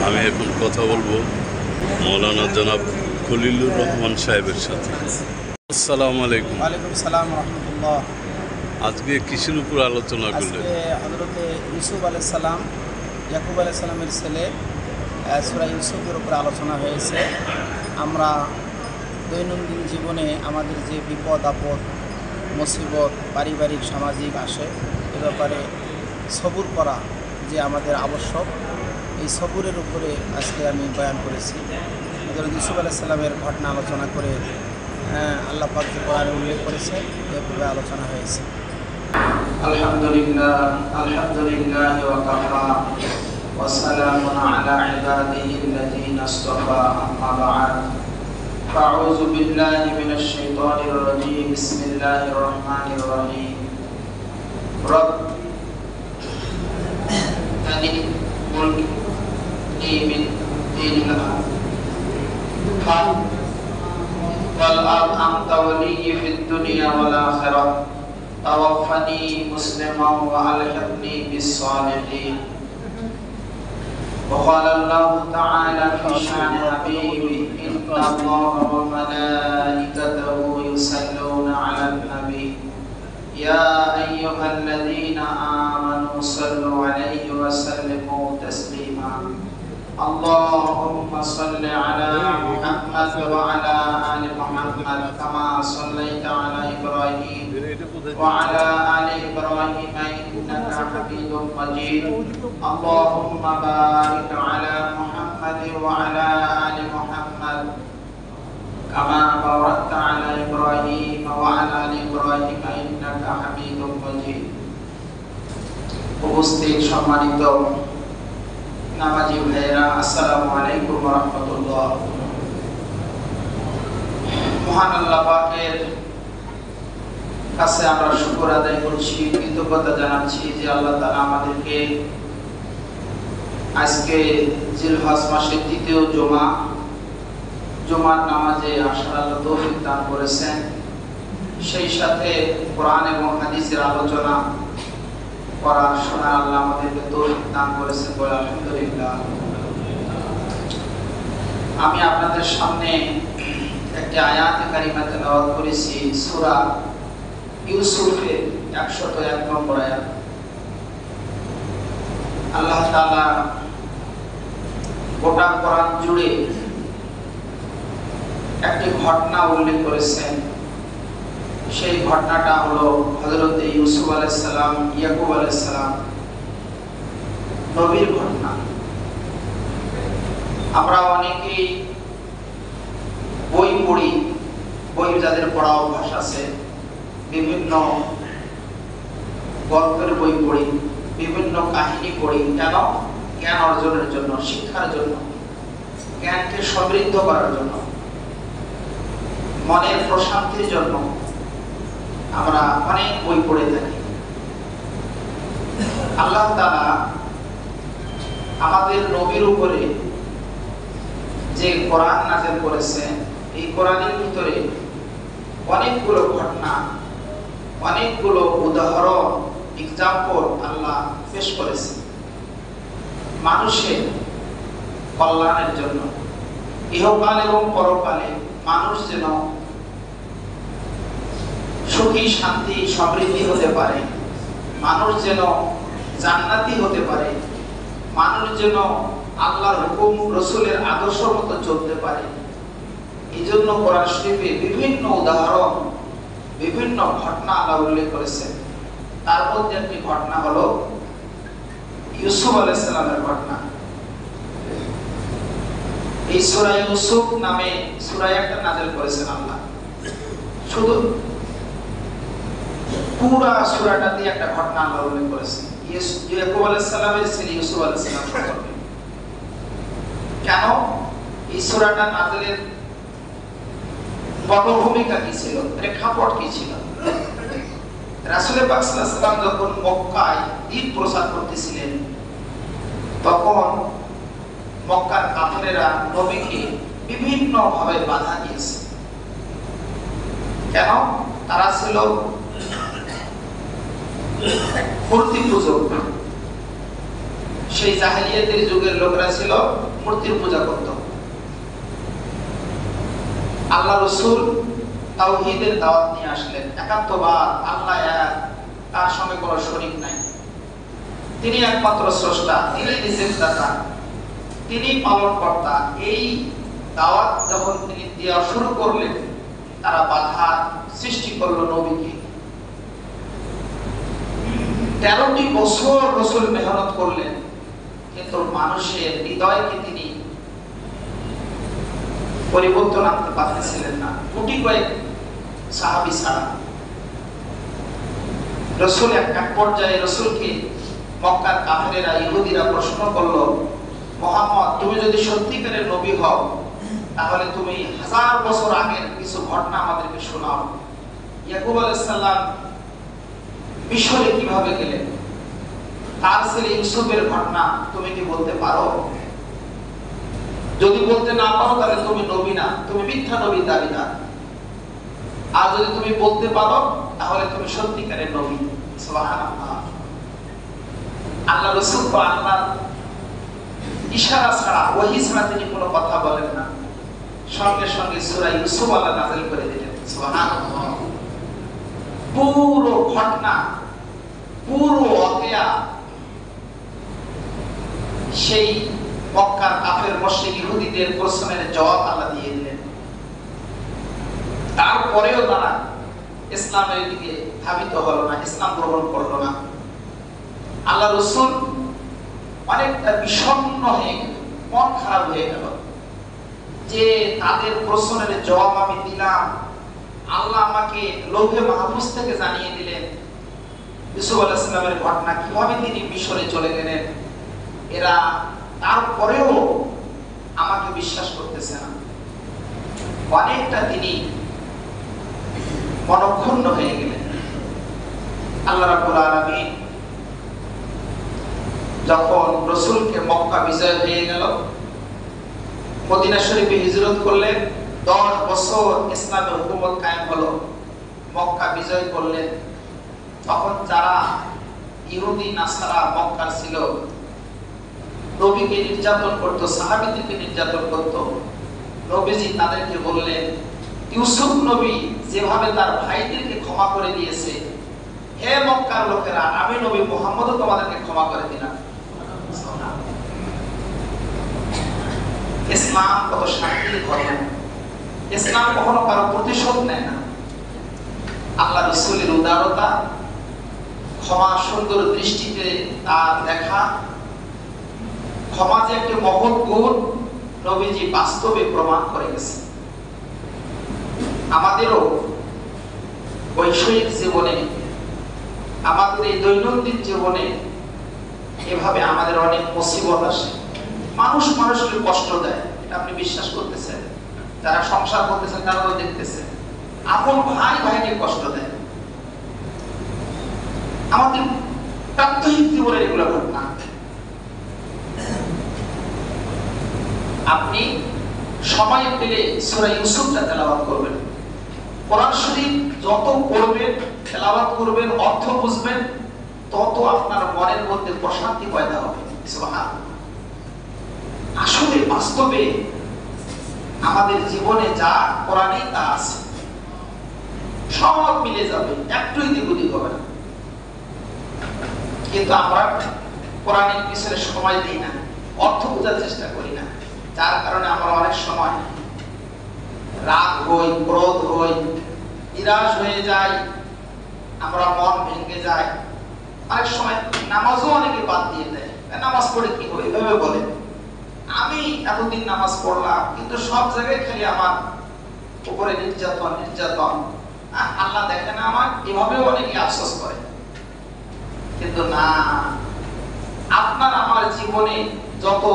আমি এখন কথা বলবো মৌলানা জনাব খলিলুর রহমান সাহেবের সাথে। আসসালামু আলাইকুম। ওয়ালাইকুম সালাম রহমতুল্লাহ। আজকে কিসের উপর আলোচনা করলেন? আজকে হযরতে ইউসুফ আলাইহিস সালাম, ইয়াকুব আলাইহিস সালামের ছেলে সূরা ইউসুফের উপর আলোচনা হয়েছে। আমরা দৈনন্দিন জীবনে আমাদের যে বিপদ আপদ মুসিবত পারিবারিক সামাজিক আসে, এ ব্যাপারে সবুর করা যে আমাদের আবশ্যক, এই সবুরের উপরে আজকে আমি বয়ান করেছি। হযরত ইউসুফ আলাইহিস সালামের ঘটনা আলোচনা করে আল্লাহ পাক যে কোরআনে উল্লেখ করেছে এভাবে আলোচনা হয়েছে। আলহামদুলিল্লাহ আলহামদুলিল্লাহ ওয়া কাফা ওয়া সালামুন আলা ইবাদিহি আল্লাযীনা ইসতাফা আম্মা বা'দ। আউযু বিল্লাহি মিনাশ শাইতানির রাজীম। বিসমিল্লাহির রহমানির রহিম। রব্বানি মুলকি মিন দিনিকা والأرض أنت ولي في الدنيا والآخرة توفني مسلما وألحقني بالصالحين. وقال الله تعالى في شأن حبيبه إن الله وملائكته يصلون على النبي يا أيها الذين آمنوا صلوا عليه وسلموا تسليما. اللهم صل على محمد وعلى آل محمد كما صليت على إبراهيم وعلى آل إبراهيم إنك حميد مجيد. اللهم بارك على محمد وعلى آل محمد كما باركت على إبراهيم وعلى آل إبراهيم إنك حميد مجيد. উপস্থিত সম্মানিত নামাজি ভাইরা, আসসালামু আলাইকুম ওয়া রাহমাতুল্লাহ। মহান আল্লাহ পাকের কাছে আমরা শুকর আদায় করছি, কৃতজ্ঞতা জানাচ্ছি যে আল্লাহ তাআলা আমাদেরকে আজকে জিলহজ মাসের দ্বিতীয় জুমার নামাজে আসার আল্লাহ তৌফিক দান করেছেন। সেই সাথে কোরআন এবং হাদিসের আলোচনা করার শোনার আল্লাহ আমাদেরকে তৌফিক দান করেছেন বলে আলহামদুলিল্লাহ। আমি আপনাদের সামনে একটি আয়াতে কারিমা তেলাওয়াত করেছি, সূরা ইউসুফের 101 নম্বর আয়াত। আল্লাহ তাআলা গোটা কোরআন জুড়ে একটি ঘটনা উল্লেখ করেছেন। সেই ঘটনাটা হলো হযরত ইউসুফ আলাইহিস সালাম, ইয়াকুব আলাইহিস সালাম নবীর ঘটনা। আমরা অনেকেই বই পড়ি, বই যাদের পড়া অভ্যাস আছে, বিভিন্ন গল্পের বই পড়ি, বিভিন্ন কাহিনী পড়ি। কেন? জ্ঞান অর্জনের জন্য, শিক্ষার জন্য, জ্ঞানকে সমৃদ্ধ করার জন্য, মনের প্রশান্তির জন্য আমরা অনেক বই পড়ে থাকি। আল্লাহ তাআলা আমাদের নবীর উপরে যে কোরআন নাযিল করেছেন, এই কোরআনের ভিতরে অনেকগুলো ঘটনা, অনেকগুলো উদাহরণ, এক্সাম্পল আল্লাহ পেশ করেছেন মানুষের কল্যাণের জন্য। ইহকাল এবং পরকালে মানুষ যেন সুখী, শান্তি, সমৃদ্ধি হতে পারে, মানুষ যেন জান্নাতি হতে পারে, মানুষ যেন আল্লাহর হুকুম রাসূলের আদর্শ মতো চলতে পারে। এই জন্য কোরআন শরীফে বিভিন্ন উদাহরণ, বিভিন্ন ঘটনা আল্লাহ উল্লেখ করেছেন। তার মধ্যে একটি ঘটনা হলো ইউসুফ আলাইহিস সালামের ঘটনা। এই সূরা ইউসুফ নামে সূরা একটা নাযিল করেছেন আল্লাহ। শুধু পুরা সূরাটা দিয়ে একটা ঘটনা আল্লাহ উল্লেখ করেছেন ইয়াকুব আলাইহিস সালামের ছেলে ইউসুফ আলাইহিস সালাম সম্পর্কে। কেন? এই সূরাটা নাযিলের পটভূমিকা কি ছিল, প্রেক্ষাপট কি ছিল? রাসূল পাক সাল্লাল্লাহু আলাইহি ওয়াসাল্লাম যখন মক্কায় দ্বীন প্রচার করতেছিলেন, তখন মক্কার কাফেরেরা নবীকে বিভিন্ন ভাবে বাধা দিয়েছে। কেন? তারা ছিল মূর্তি পূজক। সেই জাহেলিয়াতের যুগের লোকেরা ছিল মূর্তির পূজা করত। আল্লাহ রাসূল তাওহীদের দাওয়াত নিয়ে আসলেন, একাত্মবাদ, আল্লাহ এক, তার সঙ্গে কোনো শরীক নাই, তিনি একমাত্র স্রষ্টা, তিনি রিজিকদাতা, তিনি পালনকর্তা। এই দাওয়াত যখন তিনি দেওয়া শুরু করলেন, তারা বাধা সৃষ্টি করলো নবীকে। 13টি বছর রাসূল মেহনত করলেন, কিন্তু মানুষের হৃদয়কে তিনি পরিবর্তন আনতে পারতেছিলেন না। কোটি কয়েক সাহাবী ছাড়া রাসূল এক পর্যায়ে রাসূলকে মক্কার কাফেরেরা, ইহুদিরা প্রশ্ন করলো, মুহাম্মদ, তুমি যদি সত্যিকারের নবী হও, তাহলে তুমি 1000 বছর আগের কিছু ঘটনা আমাদেরকে শোনাও। ইয়াকুব আলাইহিস সালাম মিশরে কিভাবে গেলেন, তার ছেলে ইউসুফের ঘটনা তুমি কি বলতে পারো? যদি বলতে না পারো তাহলে তুমি নবী না, তুমি মিথ্যা নবীর দাবিদার। আর যদি তুমি বলতে পারো তাহলে তুমি সত্যিকারের নবী। সুবহানাল্লাহ। আল্লাহ রাসূল তো আল্লাহর ইশারা ছাড়া, ওহী ছাড়া তিনি কোনো কথা বলেন না। সঙ্গে সঙ্গে সূরা ইউসুফ আল্লাহ নাযিল করে দিলেন। সুবহানাল্লাহ। পুরো ঘটনা, পুরো ওয়াকিয়া সেই মক্কার কাফের মুশরিক ইহুদিদের প্রশ্নের জবাব আল্লাহ দিয়ে দিলেন। তারপরেও তারা ইসলামের দিকে ধাবিত হলো না, ইসলাম গ্রহণ করলো না। আল্লাহ রাসূল অনেকটা বিষণ্ণ হয়ে গেল, মন খারাপ হয়ে গেল যে তাদের প্রশ্নের জবাব আমি দিলাম, আল্লাহ আমাকে লৌহে মাহফুজ থেকে জানিয়ে দিলেন ইউসুফ আলাইহিস সালামের ঘটনা, কিভাবে তিনি মিশরে চলে গেলেন। এরা তারপরেও আমাকে বিশ্বাস করতেছে না। অনেকটা তিনি মনক্ষুণ্ণ হয়ে গেলেন। আল্লাহ রাব্বুল আলামিন যখন রাসূলকে মক্কা বিজয় হয়ে গেল, মদিনা শরীফে হিজরত করলেন, 10 বছর ইসলামের হুকুমত কায়েম হলো, মক্কা বিজয় করলেন, তখন যারা ইহুদি নাসারা মক্কার ছিল, নবীকে নির্যাতন করত, সাহাবীদেরকে নির্যাতন করত। নবীজি তাদেরকে বললেন, ইউসুফ নবী যেভাবে তার ভাইদেরকে ক্ষমা করে দিয়েছে, হে মক্কার লোকেরা, আমি নবী মুহাম্মদও তোমাদেরকে ক্ষমা করে দিলাম। ইসলাম কত শান্তির ধর্ম, ইসলাম কখনো কারো প্রতিশোধ নেয় না। আল্লাহ রাসূলের উদারতা, ক্ষমা সুন্দর দৃষ্টিতে তার দেখা, ক্ষমা যে একটি মহৎ গুণ, নবীজি বাস্তবে প্রমাণ করে গেছে। আমাদেরও বৈষয়িক জীবনে, আমাদের এই দৈনন্দিন জীবনে এভাবে আমাদের অনেক মুসিবত আসে। মানুষ মানুষকে কষ্ট দেয়, এটা আপনি বিশ্বাস করতেছেন। যারা সংসার করতেছেন তারাও দেখতেছেন, আপন ভাই ভাইকে কষ্ট দেয়। আমাদের প্রাত্যহিক জীবনের এগুলো ঘটনা। আপনি সময় পেলে সূরা ইউসুফটা তেলাওয়াত করবেন। কোরআন শরীফ যত পড়বেন, তেলাওয়াত করবেন, অর্থ বুঝবেন, তত আপনার মনের মধ্যে প্রশান্তি পয়দা হবে। সুবহানাল্লাহ। আসলে বাস্তবে আমাদের জীবনে যা কোরআনে তা আছে, সব মিলে যাবে, একটু এদিক হবে না। কিন্তু আমরা কোরআনের পিছনে সময় দিই না, অর্থ বোঝার চেষ্টা করি না, যার কারণে আমরা অনেক সময় রাগ হই, ক্রোধ হই, নিরাশ হয়ে যাই, আমরা মন ভেঙে যায়। অনেক সময় নামাজও অনেকে বাদ দিয়ে দেয়, নামাজ পড়ে কি হবে এভাবে বলে। আমি এতদিন নামাজ পড়লাম, কিন্তু সব জায়গায় খালি আমার উপরে নির্যাতন নির্যাতন, আল্লাহ দেখে না আমার, এভাবেও অনেকে আফসোস করে। কিন্তু না, আপনার আমার জীবনে যত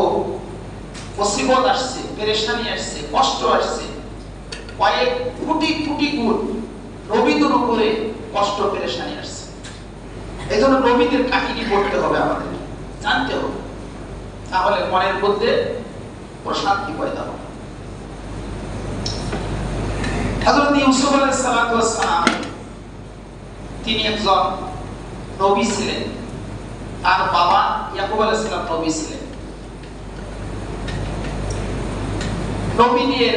মুসিবত আসছে, পেরেশানি আসছে, কষ্ট আসছে, কয়েক কোটি কোটি গুণ নবীদের উপরে কষ্ট পেরেশানি আসছে। এই জন্য নবীদের কাহিনী পড়তে হবে, আমাদের জানতে হবে, তাহলে মনের মধ্যে প্রশান্তি পয়দা হবে। হযরত ইউসুফ আলাইহিস সালাম তিনি একজন নবী ছিলেন। তার বাবা ইয়াকুব আলাইহিস সালাম নবী ছিলেন। নবীদের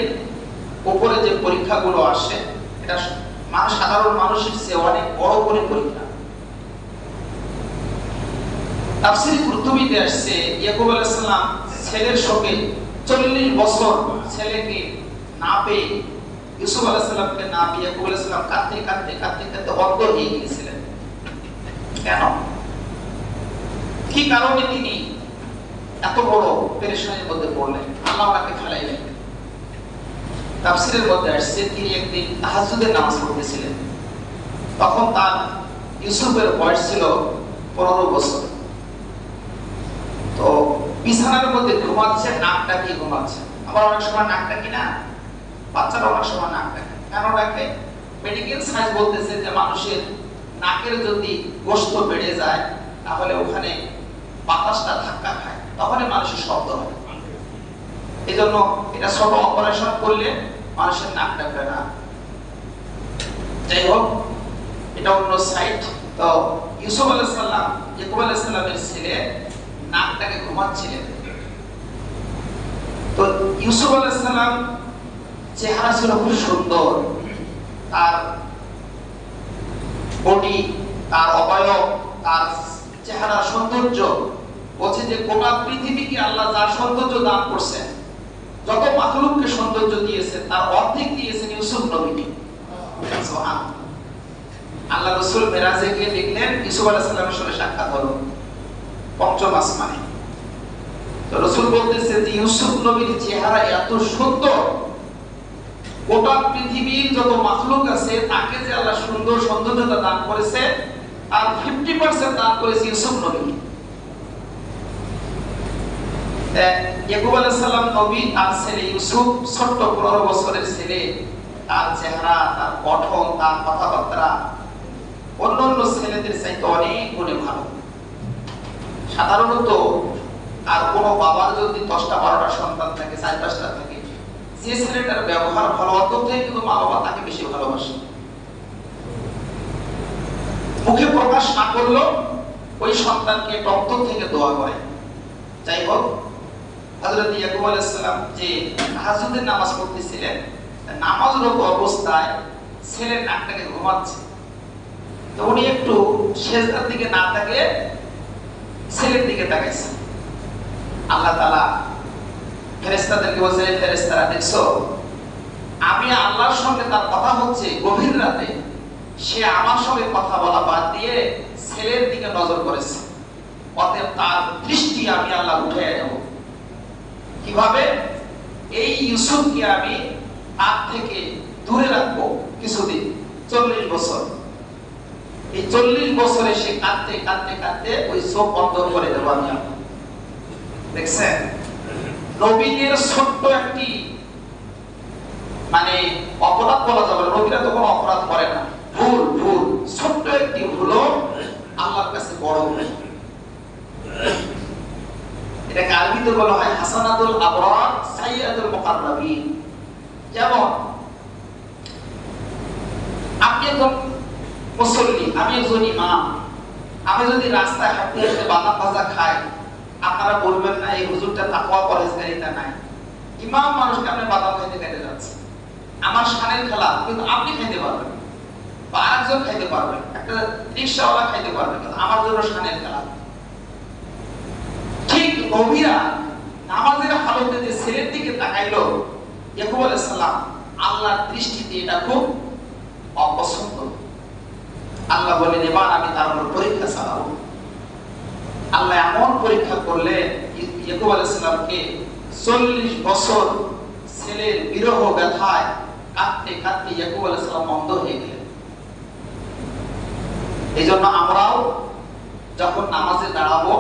উপরে যে পরীক্ষাগুলো আসে এটা সাধারণ মানুষের চেয়ে অনেক বড় করে পরীক্ষা। তাফসীরে কুরতুবীতে আসছে ইয়াকুব আলাইহিস সালাম ছেলের শোকে 40 বছর ছেলেকে না পেয়ে, ইউসুফ আলাইহিস সালামকে না পেয়ে ইয়াকুব আলাইহিস সালাম কাঁদতে কাঁদতে কাঁদতে কাঁদতে অন্ধ হয়ে গিয়েছিলেন। কেন, কি কারণে তিনি এত বড় পেরেশানির মধ্যে পড়লেন? আল্লাহ ওনাকে ফেলাইলেন। তাফসীরের মধ্যে আসছে তিনি একদিন তাহাজ্জুদের নামাজ পড়তেছিলেন। তখন তার ইউসুফের বয়স ছিল 15 বছর। তো বিছানার মধ্যে ঘুমাচ্ছে, নাক ডাকিয়ে ঘুমাচ্ছে। আবার অনেক সময় নাক ডাকি না, বাচ্চারা অনেক সময় নাক ডাকে। কেন ডাকে? মেডিকেল সায়েন্স বলতেছে যে মানুষের নাকের যদি গোশত বেড়ে যায় তাহলে ওখানে বাতাসটা ধাক্কা খায়, তখনই মানুষের শব্দ হয়। এই জন্য এটা ছোট অপারেশন করলে মানুষের নাক ডাকবে না। যাই হোক, এটা অন্য সাইড। তো ইউসুফ আলাইহিস সালাম ইয়াকুব আলাইহিস সালামের ছেলে নাকটাকে ঘুমাচ্ছিলেন। তো ইউসুফ আলাইহিস সালাম চেহারা ছিল খুব সুন্দর, তার বডি, তার অবয়ব, তার চেহারার সৌন্দর্য, বলছে যে গোটা পৃথিবীকে আল্লাহ যার সৌন্দর্য দান করছেন, যত মাখলুককে সৌন্দর্য দিয়েছেন তার অর্ধেক দিয়েছেন ইউসুফ নবীকে। সুবহানাল্লাহ। আল্লাহ রাসূল মেরাজে গিয়ে দেখলেন ইউসুফ আলাইহিস সালামের সাথে সাক্ষাৎ হলো পঞ্চম আসমানে। তো রাসূল বলতেছে যে ইউসুফ নবীর চেহারা এত সুন্দর, গোটা পৃথিবীর যত মাখলুক আছে তাকে যে আল্লাহ সুন্দর সৌন্দর্যতা দান করেছে আর 50% দান করেছে ইউসুফ নবী। ইয়াকুব আলাইহিস সালাম নবী আর ছেলে ইউসুফ ছোট্ট 15 বছরের ছেলে, তার চেহারা, তার গঠন, তার কথাবার্তা অন্যান্য ছেলেদের চাইতে অনেক গুণে ভালো। সাধারণত আর কোনো বাবার যদি 10টা 12টা সন্তান থাকে, 4-5টা থাকে, যে ছেলেটার ব্যবহার ভালো অতটাই কিন্তু মা বাবা তাকে বেশি ভালোবাসে। মুখে প্রকাশ না করলেও ওই সন্তানকে অন্তর থেকে দোয়া করে। যাই হোক, হযরত ইয়াকুব আলাইহিস সালাম যে তাহাজ্জুদের নামাজ পড়তেছিলেন, নামাজরত অবস্থায় ছেলের নাকটাকে ঘুমাচ্ছে। তো উনি একটু সেজদার দিকে না তাকিয়ে ছেলের দিকে তাকাইছেন। আল্লাহ তাআলা ফেরেশতাদেরকে বলছে, ফেরেশতারা দেখছো, আমি আল্লাহর সঙ্গে তার কথা হচ্ছে গভীর রাতে, সে আমার সঙ্গে কথা বলা বাদ দিয়ে ছেলের দিকে নজর করেছে, অতএব তার দৃষ্টি আমি আল্লাহ উঠাইয়া দেব। কিভাবে? এই ইউসুফকে আমি তার থেকে দূরে রাখবো কিছুদিন, 40 বছর। এই 40 বছরে সে কাঁদতে কাঁদতে কাঁদতে ওই চোখ বন্ধ করে দেবো আমি। দেখছেন, নবীদের ছোট্ট একটি মানে অপরাধ বলা যাবে, নবীরা তো কোনো অপরাধ করে না, ভুল ছোট্ট একটি ভুলও আল্লাহর কাছে বড় ভুল। এটাকে আরবিতে বলা হয় হাসানাতুল আবরার সাইয়্যাতুল মুকাররাবিন। যেমন আপনি একজন মুসল্লি, আমি একজন ইমাম, আমি যদি রাস্তায় হাঁটতে হাঁটতে বাদাম ভাজা খাই, আপনারা বলবেন না এই হুজুরটা তাকওয়া পরহেজগারিতা নাই। ইমাম মানুষকে আপনি বাদাম খাইতে খাইতে যাচ্ছে, আমার শানের খেলা, কিন্তু আপনি খাইতে পারবেন বা আরেকজন খাইতে পারবেন, একটা রিকশাওয়ালা খাইতে পারবেন, কিন্তু আমার জন্য শানের খেলা। ঠিক নবীরা নামাজের হালতে যে ছেলের দিকে তাকাইলো, ইয়াকুব আলাইহিস সালাম আল্লাহর দৃষ্টিতে এটা খুব অপছন্দ। আল্লাহ বলেন, এবার আমি তার উপর পরীক্ষা চালাবো। আল্লাহ এমন পরীক্ষা করলে ইয়াকুব আলাইহিস সালামকে 40 বছর ছেলের বিরহ ব্যথায় কাঁদতে কাঁদতে ইয়াকুব আলাইহিস সালাম অন্ধ হয়ে গেলেন। এই জন্য আমরাও যখন নামাজে দাঁড়াবো,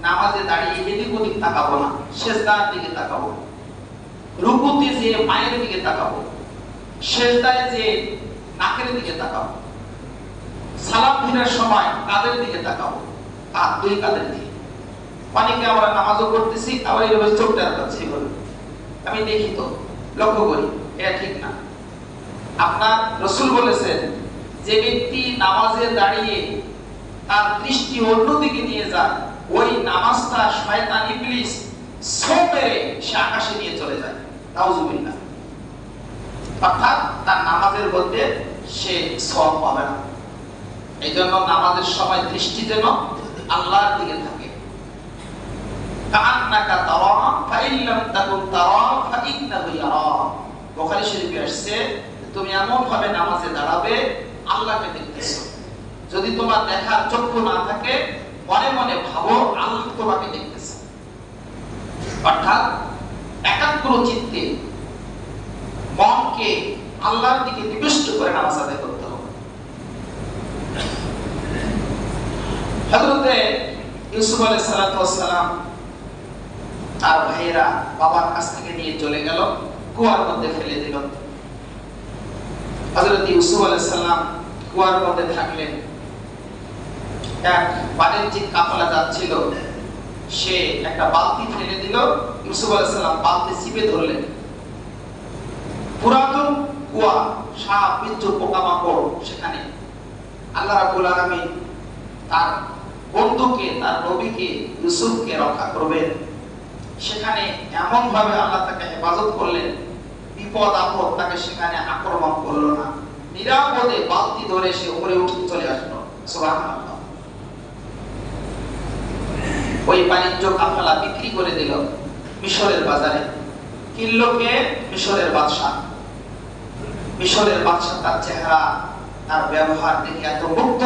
নামাজে দাঁড়িয়ে এদিক ওদিক তাকাবো না, সেজদার দিকে তাকাবো, রুকুতে যে পায়ের দিকে তাকাবো, সেজদায় যে নাকের দিকে তাকাবো, সালাম ফিরার সময় কাঁধের দিকে তাকাবো, দুই কাঁধের দিকে। অনেকে আমরা নামাজও করতেছি আবার এইভাবে চোখটা রাখছি, আমি দেখি তো, লক্ষ্য করি, এটা ঠিক না। আপনার রাসূল বলেছেন, যে ব্যক্তি নামাজে দাঁড়িয়ে তার দৃষ্টি অন্যদিকে নিয়ে যায়, ওই নামাজটা শয়তান ইবলিস ছোঁ মেরে সে আকাশে নিয়ে চলে যায়। নাউজুবিল্লাহ। অর্থাৎ তার নামাজের মধ্যে সে সওয়াব পাবে না। এই জন্য নামাজের সময় দৃষ্টি যেন আল্লাহর দিকে থাকে। কাআন্নাকা তারা ফাইন লাম তাকুন তারা ফাইন্নাহু ইয়ারা। বুখারী শরীফে আসছে তুমি এমন ভাবে নামাজে দাঁড়াবে আল্লাহকে দেখতেছো। যদি তোমার দেখার চক্ষু না থাকে মনে মনে ভাবো আল্লাহ তোমাকে দেখতেছে। অর্থাৎ একাগ্র চিত্তে মনকে আল্লাহর দিকে নিবিষ্ট করে নামাজ আদায় করতে হবে। হযরতে ইউসুফ আলাইহিস সালাতু ওয়াস সালাম আর ভাইয়েরা বাবার কাছ থেকে নিয়ে চলে গেল, কুয়ার মধ্যে ফেলে দিল। হযরত ইউসুফ আলাইহিস সালাম কুয়ার মধ্যে থাকলেন। এক বাণিজ্যিক কাফেলা যাচ্ছিল, সে একটা বালতি ফেলে দিল। ইউসুফ আলাইহিস সালাম বালতি চিপে ধরলেন। পুরাতন কুয়া, সাপ বিচ্ছু পোকামাকড় সেখানে। আল্লাহ রাব্বুল আলামিন তার বন্ধুকে, তার নবীকে, ইউসুফকে রক্ষা করবেন। সেখানে এমন ভাবে আল্লাহ তাকে হেফাজত করলেন, বিপদ আপদ তাকে সেখানে আক্রমণ করলো না। নিরাপদে বালতি ধরে সে উপরে উঠে চলে আসলো। সুবহানাল্লাহ। ওই বাণিজ্য কাফেলা বিক্রি করে দিল মিশরের বাজারে। কিনলো কে? মিশরের বাদশা। মিশরের বাদশা তার চেহারা, তার ব্যবহার দেখে এত মুগ্ধ,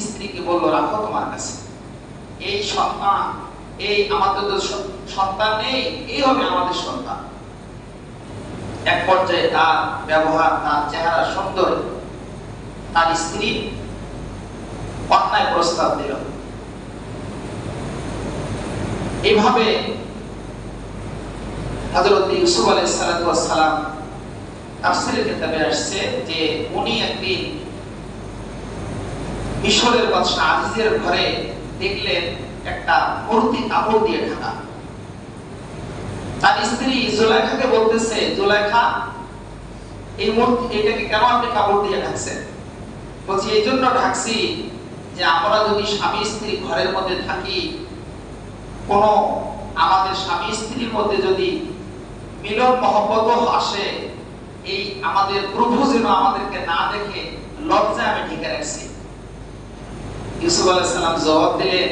স্ত্রীকে বলল রাখো তোমার কাছে। এই সন্তান, এই আমাদের সন্তান নেই, এই হবে আমাদের সন্তান। এক পর্যায়ে তার ব্যবহার, তার চেহারা সুন্দর, তার স্ত্রী অন্যায় প্রস্তাব দিল। এইভাবে হযরত ইউসুফ আলাইহিস সালাতু ওয়াস সালাম তাফসীরে কিতাবে আসছে যে উনি একদিন মিশরের বাদশা আজিজের ঘরে দেখলেন একটা মূর্তি কাপড় দিয়ে ঢাকা। তার স্ত্রী জুলাইখাকে বলতেছে, জুলাইখা এই মূর্তি, এটাকে কেন আপনি কাপড় দিয়ে ঢাকছেন? বলছি এই জন্য ঢাকছি যে আমরা যদি স্বামী স্ত্রী ঘরের মধ্যে থাকি, কোন আমাদের স্বামী স্ত্রীর মধ্যে যদি মিলন মহব্বত আসে, এই আমাদের প্রভু যেন আমাদেরকে না দেখে লজ্জায় আমি ঢেকে রাখছি। ইউসুফ আলাইহিস সালাম জবাব দিলেন,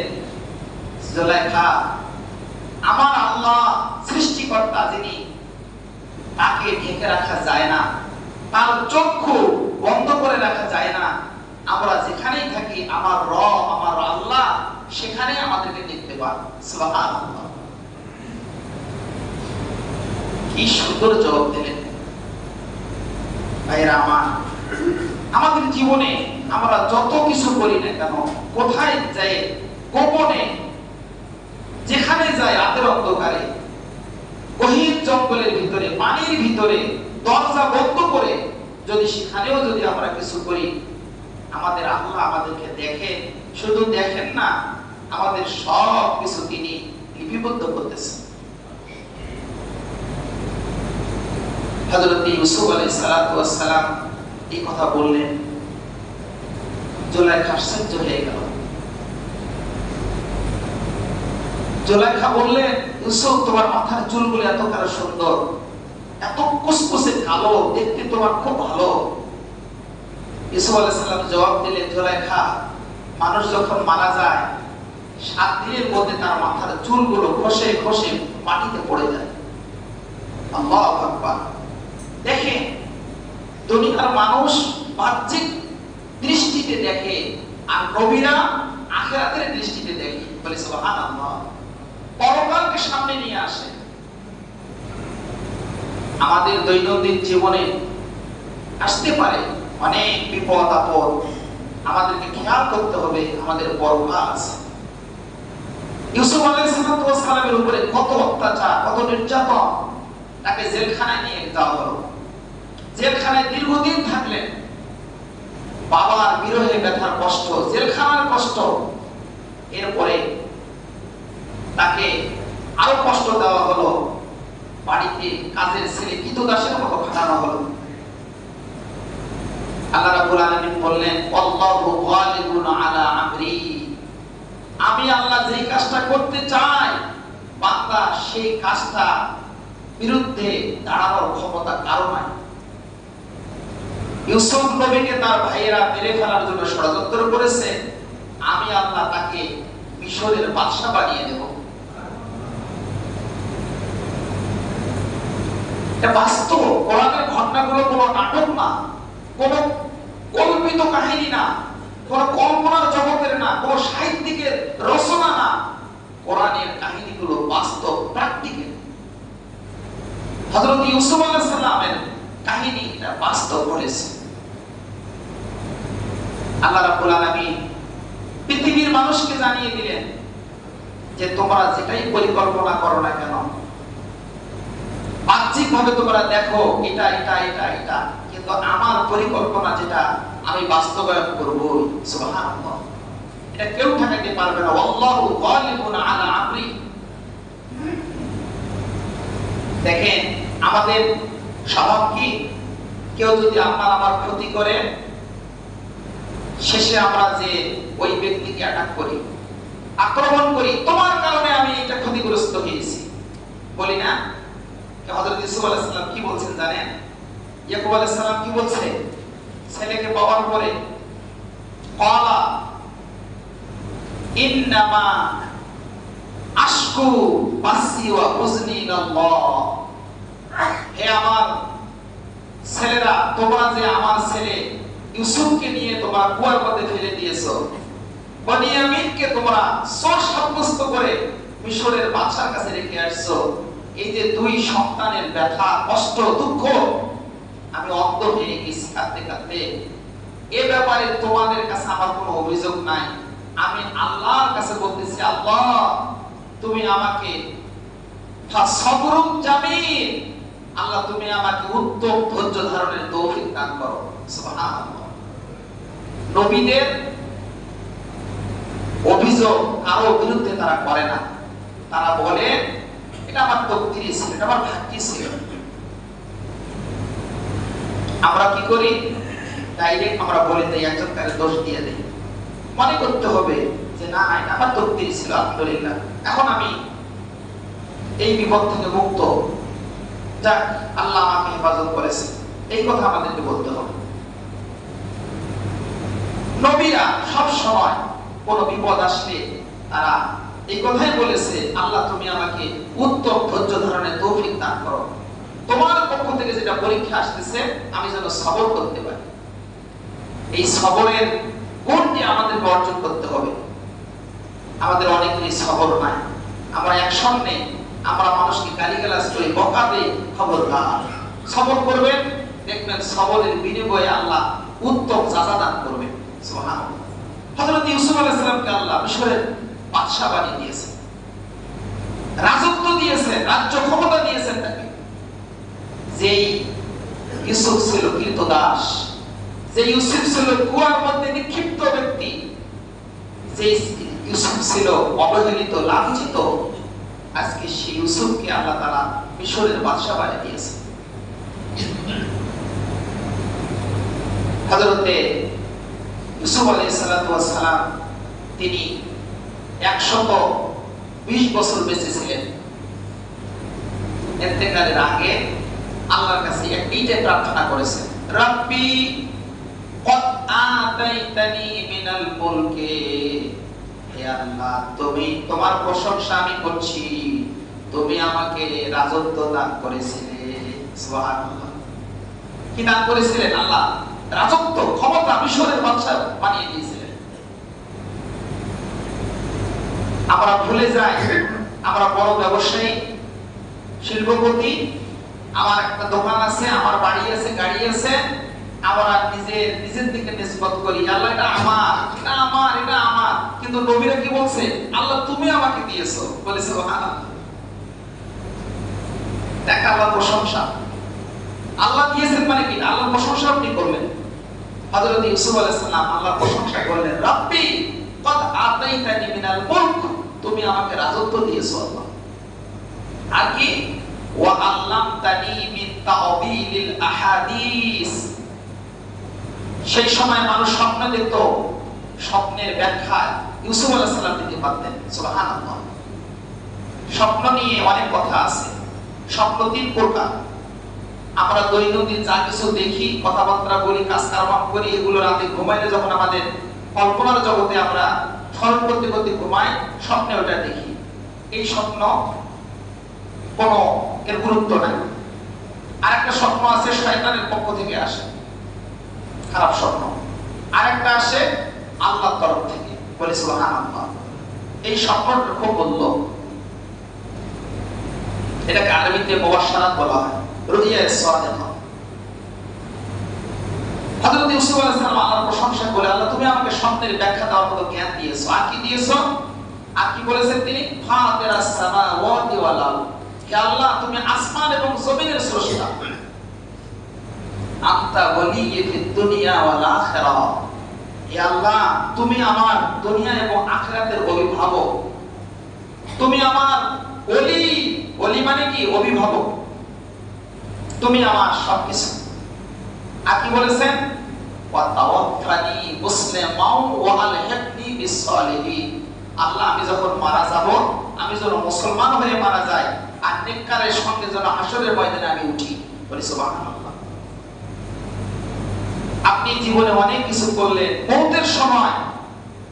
জুলাইখা আমার আল্লাহ সৃষ্টিকর্তা যিনি, তাকে ঢেকে রাখা যায় না, তার চক্ষু বন্ধ করে রাখা যায় না। আমরা যেখানেই থাকি আমার রব, আমার আল্লাহ সেখানে আমাদেরকে দেখতে পান। সুবহানাল্লাহ। কি সুন্দর জবাব দিলেন। ভাইরা আমার, আমাদের জীবনে আমরা যত কিছু করি না কেন, কোথায় যাই, গোপনে যেখানে যাই, রাতের অন্ধকারে, গহীন জঙ্গলের ভিতরে, পানির ভিতরে, দরজা বন্ধ করে যদি সেখানেও যদি আমরা কিছু করি, আমাদের আল্লাহ আমাদেরকে দেখেন। শুধু দেখেন না, আমাদের সব কিছু তিনি লিপিবদ্ধ করতেছেন। হযরত ইউসুফ আলাইহিস সালাতু ওয়াস সালাম এই কথা বললেন, জুলাইখা আশ্চর্য হয়ে গেল। জুলাইখা বললেন, ইউসুফ তোমার মাথার চুলগুলো এত কালো সুন্দর, এত কুচকুচে কালো, দেখতে তোমার খুব ভালো। ইউসুফ আলাইহিস সালাম জবাব দিলেন, জুলাইখা মানুষ যখন মারা যায় 7 দিনের মধ্যে তার মাথার চুলগুলো খসে খসে মাটিতে পড়ে যায়। আল্লাহু আকবার। দেখেন, দুনিয়ার মানুষ বাহ্যিক দৃষ্টিতে দেখে, আর নবীরা আখিরাতের দৃষ্টিতে দেখে। বলে সুবহানাল্লাহ। পরকালকে সামনে নিয়ে আসে। আমাদের দৈনন্দিন জীবনে আসতে পারে অনেক বিপদ আপদ, আমাদেরকে খেয়াল করতে হবে আমাদের পরকাল আছে। ইউসুফ আলাইহিস সালামের উপরে কত অত্যাচার, কত নির্যাতন, তাকে জেলখানায় নিয়ে যাওয়া হলো। জেলখানায় দীর্ঘদিন থাকলেন। বাবার বিরহে ব্যথার কষ্ট, জেলখানার কষ্ট, এরপরে তাকে আরো কষ্ট দেওয়া হলো। বাড়িতে কাজের ছেলে কৃতদাসের মতো খাটানো হলো। আল্লাহ রাব্বুল আলামিন বললেন, আল্লাহু গালিবুন আলা আমরি, আমি আল্লাহ যেই কাজটা করতে চাই বান্দা সেই কাজটা বিরুদ্ধে দাঁড়ানোর ক্ষমতা কারো নাই। ইউসুফ নবীকে তার ভাইয়েরা মেরে ফেলার জন্য ষড়যন্ত্র করেছে, আমি আল্লাহ তাকে মিশরের বাদশা বানিয়ে দেব। এটা বাস্তব। কোরআনের ঘটনাগুলো কোনো নাটক না, কোনো কল্পিত কাহিনী না, কোনো কল্পনার জগতের না, কোনো সাহিত্যিকের রচনা না। কোরআনের কাহিনীগুলো বাস্তব, প্র্যাকটিক্যাল। হযরত ইউসুফ আলাইহিস সালামের কাহিনী এটা বাস্তব বলেছে। আল্লাহ রাব্বুল আলামিন পৃথিবীর মানুষকে জানিয়ে দিলেন যে তোমরা যেটাই পরিকল্পনা করো না কেন, বাহ্যিকভাবে তোমরা দেখো এটা এটা এটা এটা, কিন্তু আমার পরিকল্পনা যেটা আমি বাস্তবায়ন করব। সুবহানাল্লাহ, এটা কেউ ঠেকাইতে পারবে না। আল্লাহু গালিবুন আলা আমরি। দেখেন আমাদের স্বভাব কি, কেউ যদি আমার ক্ষতি করে, শেষে আমরা যে ওই ব্যক্তিকে অ্যাটাক করি, আক্রমণ করি, তোমার কারণে আমি এটা ক্ষতিগ্রস্ত হয়েছি বলি না? হযরত ইউসুফ আলাইহিস সালাম কি বলছেন জানেন? ইয়াকুব আলাইহিস সালাম কি বলছে ছেলেকে পাওয়ার পরে? ক্বালা ইন্নামা আশকু বাসি ওয়া হুজনি ইলাল্লাহ। হে আমার ছেলেরা, তোমরা যে আমার ছেলে ইউসুফকে নিয়ে তোমরা কুয়ার মধ্যে ফেলে দিয়েছো, বনিয়ামিনকে তোমরা চোর সাব্যস্ত করে মিশরের বাদশার কাছে রেখে আসছো, এই যে দুই সন্তানের ব্যথা, কষ্ট, দুঃখ, আমি অন্ধ হয়ে গেছি কাঁদতে কাঁদতে। এ ব্যাপারে তোমাদের কাছে আমার কোনো অভিযোগ নাই। আমি আল্লাহর কাছে বলতেছি, আল্লাহ তুমি আমাকে ফাসবরুন জামিল, আল্লাহ তুমি আমাকে উত্তম ধৈর্য ধারণের তৌফিক দান করো। সুবহানাল্লাহ। নবীদের অভিযোগ কারো বিরুদ্ধে তারা করে না, তারা বলে এটা আমার তকদিরে ছিল, এটা আমার ভাগ্যে ছিল। আমরা কি করি? ডাইরেক্ট আমরা বলে দেই, একজন কারে দোষ দিয়ে দেই। মনে করতে হবে যে না, এটা আমার তকদিরে ছিল, আলহামদুলিল্লাহ, এখন আমি এই বিপদ থেকে মুক্ত, যাক আল্লাহ আমাকে হেফাজত করেছে, এই কথা আমাদেরকে বলতে হবে। নবীরা সব সময় কোন বিপদ আসলে তারা এই কথাই বলেছে, আল্লাহ তুমি আমাকে উত্তম ধৈর্য ধারণের তৌফিক দান করো, তোমার পক্ষ থেকে যেটা পরীক্ষা আসতেছে আমি যেন সবর করতে পারি। এই সবরের গুণটি আমাদেরকে অর্জন করতে হবে। আমাদের অনেকেরই সবর নাই, আমরা একসঙ্গে আমরা মানুষকে গালিগালাজ করি, বকা দেই, খবরদার সবর করবেন, দেখবেন সবরের বিনিময়ে আল্লাহ উত্তম সাজা দান করবেন। সুবহানাল্লাহ। হযরত ইউসুফ আলাইহিস সালামকে আল্লাহ মিশরের বাদশা বানিয়ে দিয়েছেন, রাজত্ব দিয়েছেন, রাজ্য ক্ষমতা দিয়েছেন তাকে। যেই ইউসুফ ছিল কৃতদাস, যে ইউসুফ ছিল কুয়ার মধ্যে নিক্ষিপ্ত ব্যক্তি, যে ইউসুফ ছিল অবহেলিত, লাঞ্ছিত, আজকে সেই ইউসুফকে আল্লাহ তাআলা মিশরের বাদশা বানিয়ে দিয়েছেন। হযরতে ইউসুফ আলাইহিস সালাতু ওয়াস সালাম তিনি 120 বছর বেঁচে ছিলেন। ইন্তেকালের আগে আল্লাহর কাছে এইটাই প্রার্থনা করেছেন, রাব্বি কদ আতাইতানি মিনাল মুলকি, হে আল্লাহ তুমি, তোমার প্রশংসা আমি করছি, তুমি আমাকে রাজত্ব দান করেছিলে। সুবহানাল্লাহ। কি দান করেছিলেন? আল্লাহ রাজত্ব, ক্ষমতা, মিশরের বাদশা বানিয়ে দিয়েছিলেন। আমরা ভুলে যাই আমরা বড় ব্যবসায়ী, শিল্পপতি, আমার একটা দোকান আছে, আমার বাড়ি আছে, গাড়ি আছে, আমরা নিজের দিকে নিসবত করি, আল্লাহ এটা আমার, এটা আমার, এটা আমার। কিন্তু নবীরা কি বলছে? আল্লাহ তুমি আমাকে দিয়েছো, বলেছে সুবহানাল্লাহ। দেখা আল্লাহর প্রশংসা, আল্লাহ দিয়েছেন মানে কি? আল্লাহর প্রশংসা আপনি করলেন। হযরত ইউসুফ আলাইহিস সালাম আল্লাহর প্রশংসা করলেন, রাব্বি কদ আতাইতানি মিনাল মুলক, তুমি আমাকে রাজত্ব দিয়েছো আল্লাহ। আর কি? ওয়া আল্লামতানি মিন তাওবিলিল আহাদিস। সেই সময় মানুষ স্বপ্ন দেখত, স্বপ্নের ব্যাখ্যা ইউসুফ আলাইহিস সালাম দিতে পারতেন। সুবহানাল্লাহ। স্বপ্ন নিয়ে অনেক কথা আছে। স্বপ্ন তিন প্রকার। আমরা দৈনন্দিন যা কিছু দেখি, কথাবার্তা বলি, কাজকর্ম করি, এগুলো রাতে ঘুমাইলে যখন আমাদের কল্পনার জগতে আমরা স্মরণ করতে করতে ঘুমাই, স্বপ্নে ওটা দেখি। এই স্বপ্ন কোনো এর গুরুত্ব নাই। আরেকটা স্বপ্ন আছে শয়তানের পক্ষ থেকে আসে, খারাপ স্বপ্ন। আরেকটা আসে আল্লাহর তরফ থেকে, বলে সুবহানাল্লাহ। এই স্বপ্নটা খুব বলল, এটাকে আরবিতে মুবাশশারাত বলা হয়, রুইয়া সাদিকা। হযরত ইউসুফ আলাইহিস সালাম আল্লাহর প্রশংসা করে, আল্লাহ তুমি আমাকে স্বপ্নের ব্যাখ্যা দেওয়ার মতো জ্ঞান দিয়েছো। আর কি দিয়েছো? আর কি বলেছেন তিনি? ফাতিরাস সামাওয়াতি ওয়াল আরদ। হে আল্লাহ, তুমি আসমান এবং জমিনের স্রষ্টা। আনতা ওয়ালিয়্যি ফিদ দুনিয়া ওয়াল আখিরাহ। হে আল্লাহ, তুমি আমার দুনিয়া এবং আখিরাতের অভিভাবক। তুমি আমার ওলি। ওলি মানে কি? অভিভাবক। তুমি আমার সবকিছু। আর কি বলেছেন? ওয়া তাওয়াফানি মুসলিমান ওয়া আলহিকনি বিস সালিহিন। আল্লাহ, আমি যখন মারা যাব, আমি যেন মুসলমান হয়ে মারা যাই, আর নেককারের সঙ্গে যেন হাসরের ময়দানে আমি উঠি। বলি সুবহানাল্লাহ। আপনি জীবনে অনেক কিছু করলেন, মওতের সময়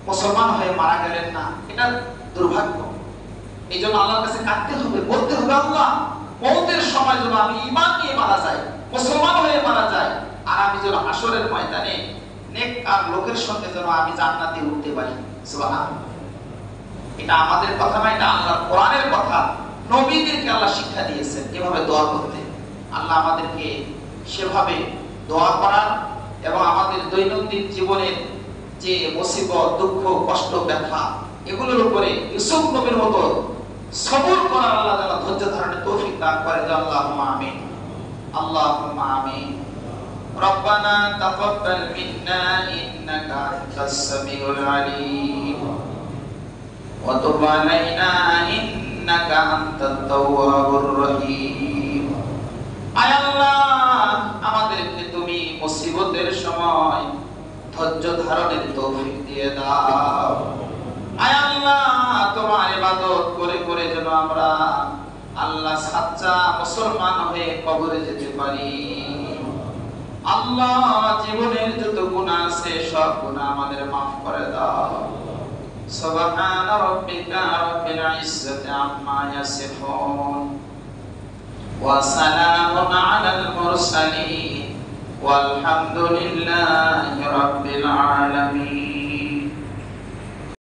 মুসলমান হয়ে মারা গেলেন না, এটা দুর্ভাগ্য। এই জন্য আল্লাহর কাছে কাঁদতে হবে, বলতে হবে, আল্লাহ মওতের সময় যেন আমি ঈমান নিয়ে মারা যাই, মুসলমান হয়ে মারা যাই, আর আমি যেন হাসরের ময়দানে নেককার লোকের সঙ্গে যেন আমি জান্নাতে উঠতে পারি। সুবহানাল্লাহ। এটা আমাদের কথা না, এটা আল্লাহর কোরআনের কথা। নবীদেরকে আল্লাহ শিক্ষা দিয়েছেন এভাবে দোয়া করতে। আল্লাহ আমাদেরকে সেভাবে দোয়া করার এবং আমাদের দৈনন্দিন জীবনের যে মুসিবত, দুঃখ, কষ্ট, ব্যথা, এগুলোর উপরে ইউসুফ নবীর মতো সবর করার আল্লাহ যেন ধৈর্য ধারণের তৌফিক দান করে। আল্লাহুম্মা আমিন, আল্লাহুম্মা আমিন। রব্বানা তাকাব্বাল মিন্না ইন্নাকা আনতাস সামিউল আলিম ওয়া তুব আলাইনা ইন্নাকা আনতাত তাওয়াবুর রহিম। আয় আল্লাহ, আমাদেরকে তুমি মুসিবতের সময় ধৈর্য ধারণের তৌফিক দিয়ে দাও। আয় আল্লাহ, তোমার ইবাদত করে করে যেন আমরা আল্লাহ সাচ্চা মুসলমান হয়ে কবরে যেতে পারি। আল্লাহ, জীবনের যত গুনাহ আছে সব গুনাহ আমাদের maaf করে দাও। সুবহান রাব্বিকা রাব্বিল ইজ্জাতি আম্মা ইয়াসিফুন ওয়া সালামুন আলাল মুরসালিন ওয়ালহামদুলিল্লাহি রাব্বিল আলামিন।